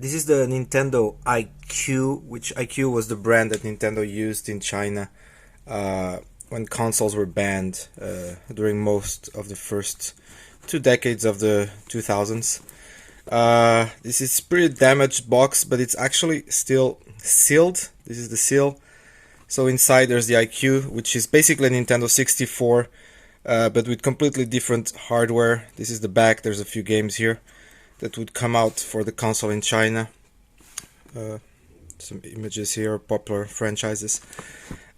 This is the Nintendo iQue, which iQue was the brand that Nintendo used in China when consoles were banned during most of the first 2 decades of the 2000s. This is pretty damaged box, but it's actually still sealed. This is the seal. So inside there's the iQue, which is basically a Nintendo 64, but with completely different hardware. This is the back. There's a few games here that would come out for the console in China. Some images here, popular franchises.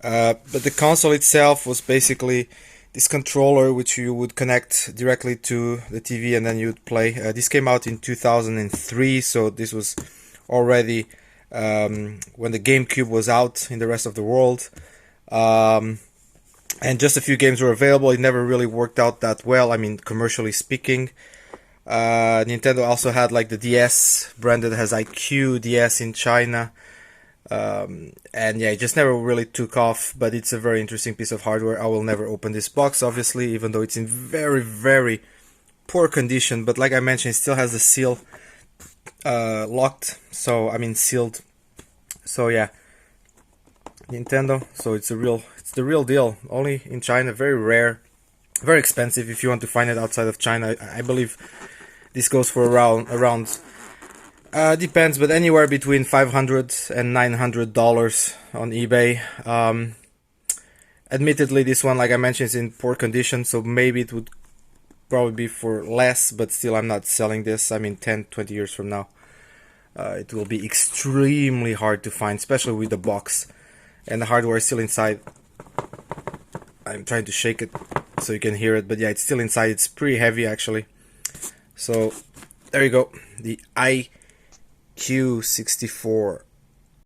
But the console itself was basically this controller which you would connect directly to the TV and then you'd play. This came out in 2003, so this was already when the GameCube was out in the rest of the world. And just a few games were available. It never really worked out that well, I mean, commercially speaking. Nintendo also had like the DS branded as iQue DS in China. And yeah, it just never really took off, but it's a very interesting piece of hardware. I will never open this box, obviously, even though it's in very, very poor condition. But like I mentioned, it still has the seal locked, so I mean sealed. So yeah, Nintendo. So it's the real deal. Only in China, very rare, very expensive. If you want to find it outside of China, I believe this goes for around depends, but anywhere between $500 and $900 on eBay. Admittedly, this one, like I mentioned, is in poor condition, so maybe it would probably be for less, but still I'm not selling this. I mean, 10-20 years from now, it will be extremely hard to find, especially with the box and the hardware still inside. I'm trying to shake it so you can hear it, but yeah, it's still inside. It's pretty heavy, actually. So there you go, the iQue 64